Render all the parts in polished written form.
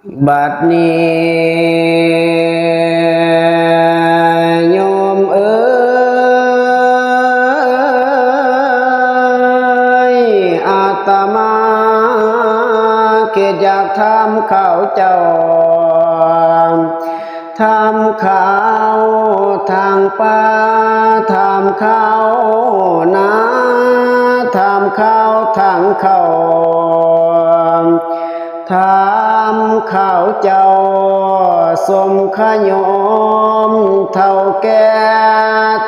บัดนี้โยมเอ๋ยอาตมาเกิดอยากทำข้าวเจ้าทำข้าวทางป่าทำข้าวนาทำข้าวทางเขาทำข้าวเจ้าสมขยมเท่าแก่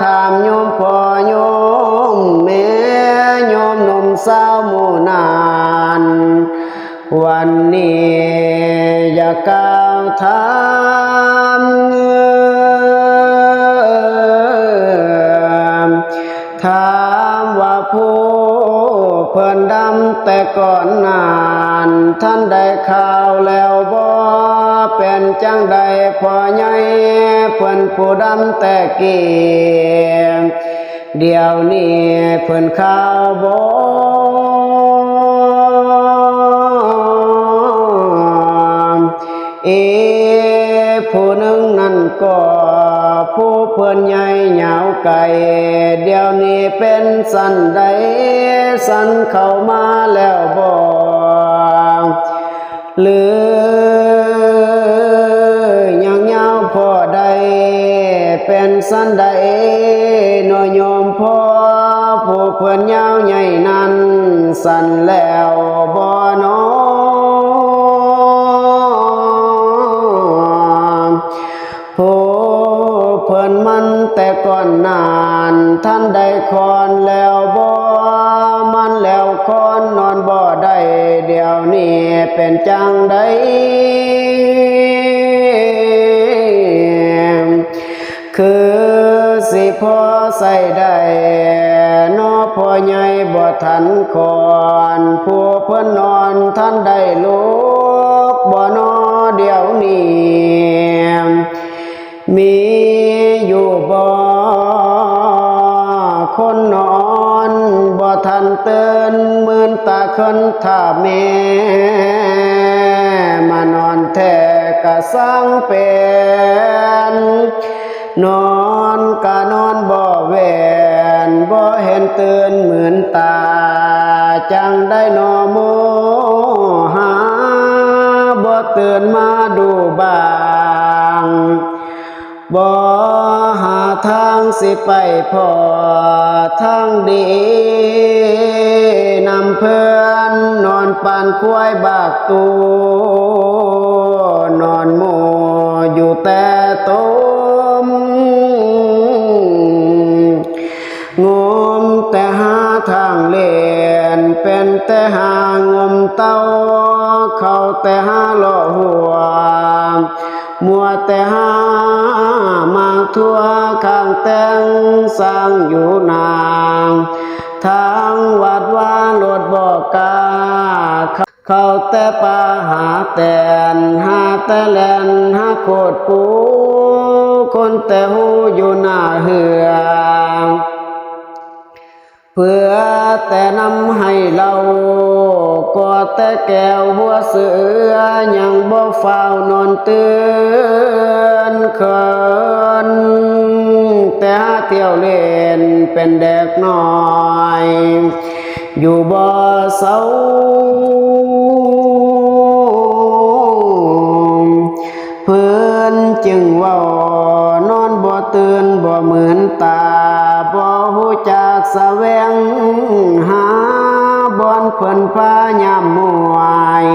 ทำโยมพ่อโยมแม่โยมหนุ่มสาวหมู่นานวันนี้อยากกล่าวถามว่าผู้เพิ่นดำแต่ก่อนนานท่านได้ข่าวแล้วบ่เป็นจังใดพ่อใหญ่เพิ่นผู้ดำแต่กี้เดี๋ยวนี้เพิ่นข่าวบ่ผู้หนึ่งนั่นก็ผู้เพิ่นใหญ่ยาวไกลเดี๋ยวนี้เป็นสันใดสันเข้ามาแล้วบ่หรือยังยาวพอใดเป็นสันใดน้อยโยมพ่อผู้เพิ่นยาวใหญ่นั้นสันแล้วบ่น้อผู้เพิ่นมันแต่ก่อนนานท่านได้คอนแล้วบ่มันแล้วคอนนอนบ่ได้เดี๋ยวนี้เป็นจังใดคือสิพอใส่ได้นอพ่อใหญ่บ่ทันคอนผู้เพิ่นนอนท่านได้ลุกบ่นอเดี๋ยวนี้มีอยู่บ่คนนอนบ่ทันเตือนมื่นตาขึ้นถ้าแม่มานอนแท้กะสร้างเป็นนอนกะนอนบ่แหวนบ่เห็นเตือนเหมือนตาจังได้นอโมหาบ่เตือนมาดูบ้างบ่หาทางสิไปพอทางดีนำเพื่อนนอนปานควายบากตัวนอนหมู่อยู่แต่ต้มงมแต่หาทางเล่นเป็นแต่หางมเต้าเข้าแต่หาล่อหัวมัวแต่หามาทั่วข้างแต่งสร้างอยู่นางทางวัดว่างโลดบอกกาเข้าแต่ป่าหาแต่นหาแต่แลนหาโคตรปูคนแต่หูอยู่หน้าเหือเพื่อแต่นำให้เราก็แต่แก้วหัวเสือยังบ่เฝ้านอนเตือนเขินแต่หาเที่ยวเล่นเป็นเด็กน้อยอยู่บ่เศร้าเพื่อนจึงเว้านอนบ่ตื่นบ่เหมือนตาบ่ฮู้จักแสวงหาบ่อนเพิ่นพายามมวย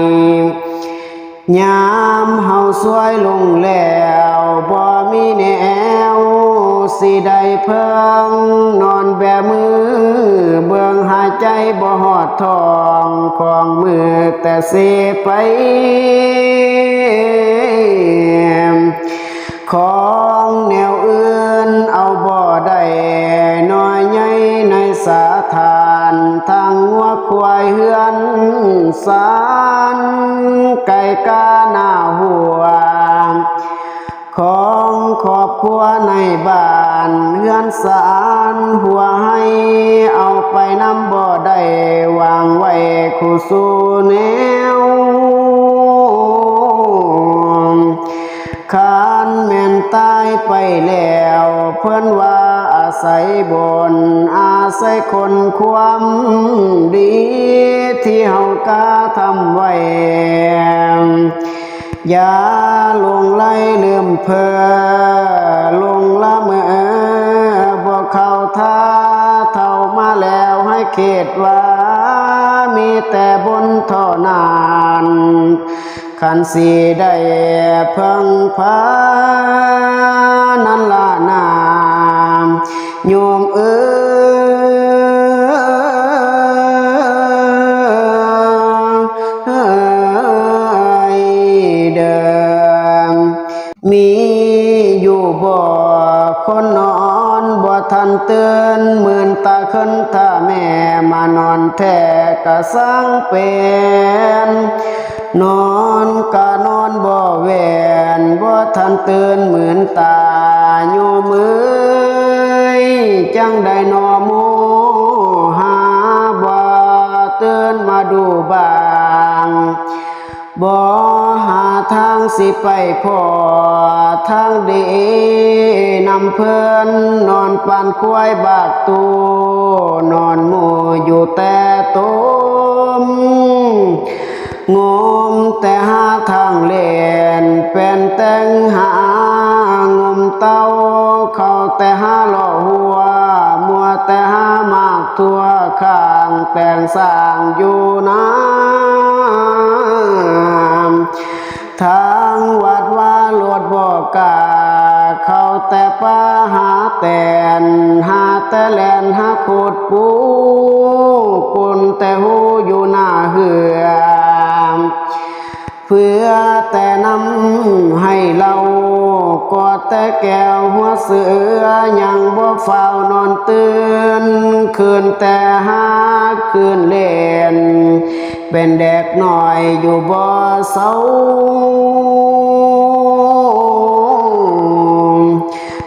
ยามเฮาสวยลงแล้วบ่มีแนวสิได้เพิ่งนอนแบมือเบื้องหายใจบ่ฮอดท้องของมือแต่สิไปของแนวอื่นเอาบ่ได้น้อยใหญ่ในสาทานทางงัวควายเฮือนสานไก่กาหน้าหัวของครอบครัวในบ้านเฮือนสานหัวให้เอาไปนำบ่ได้วางไว้คู่สู่แนว ไปแล้วเพิ่นว่าอาศัยบนอาศัยคนความดีที่เฮากะทำไว้อย่าลงไหลลืมเพ้อลงละเมอบ่เข้าท่าเท่ามาแล้วให้เขตว่ามีแต่บนเท่านั้นขันสีได้เพิ่งพานั้นละนามโยมเอ้ยเดิมมีอยู่บ่คนนอนบ่ทันเตือนหมื่นตาขึ้นถ้าแม่มานอนแท้กะสร้างเป็นนอนกะนอนบ่แวนบ่ทันเตือนหมื่นตาโยมเอ้ยจังได้นอโมหาบ่เตือนมาดูบ้างบ่หาทางสิไปพอทางดีนำเพิ่นนอนปานควายบากตูนอนหมู่อยู่แต่ต้มงมแต่หาทางเล่นเป็นแต่งหางมเต้าเข้าแต่หาล่อหัวมัวแต่หามากทั่วข้างแต่งสร้างอยู่น้ำทางวัดว่าโลดบ่กาเข้าแต่ป่าหาแต่นหาแต่แลนหาโคดปูปนแต่หูอยู่หน้าเหือเพื่อแต่นำให้เรากอดแต่แก้วหัวเสือยังบ่เฝ้านอนตื่นคืนแต่หาคืนเล่นเป็นเด็กหน่อยอยู่บ่เศร้า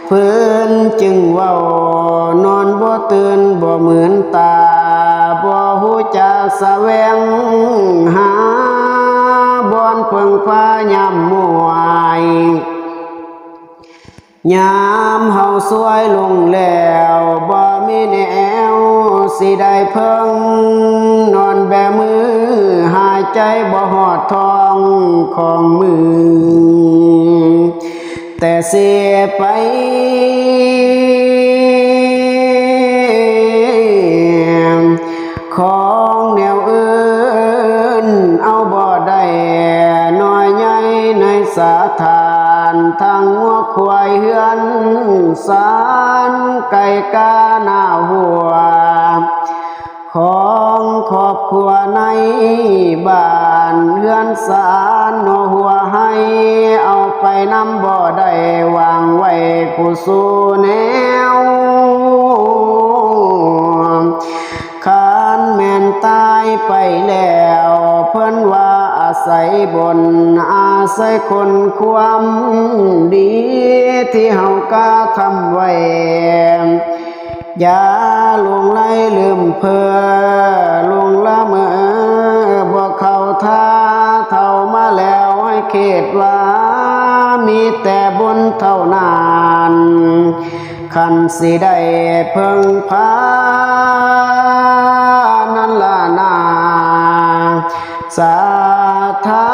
เพิ่นจึงเว้านอนบ่ตื่นบ่เหมือนตาบ่ฮู้จักแสวงหาบ่อนเพิ่งพายามมวยยามเฮาสวยลงแล้วบ่มีแนวสิได้เพิ่งนอนแบมือหายใจบ่ฮอดท้องของมือแต่เสียไปของแนวอื่นเอาบ่ได้น้อยใหญ่ในสาทานทางหัวควายเฮือนสารไก่กาหน้าหัวของครอบครัวในบ้านเฮือนสารโนหัวให้เอาไปนำบ่ได้วางไว้ผู้สู่แนวคานแม่นตายไปแล้วเพิ่นว่าอาศัยบนอาศัยคนความดีที่เฮากะทำไว้อย่าลงไหลลืมเพ้อลงละเมอบ่เข้าท่าเท่ามาแล้วให้เขตว่ามีแต่บนเท่านั้นขันสิได้เพิ่งพานั้นละนาสาธา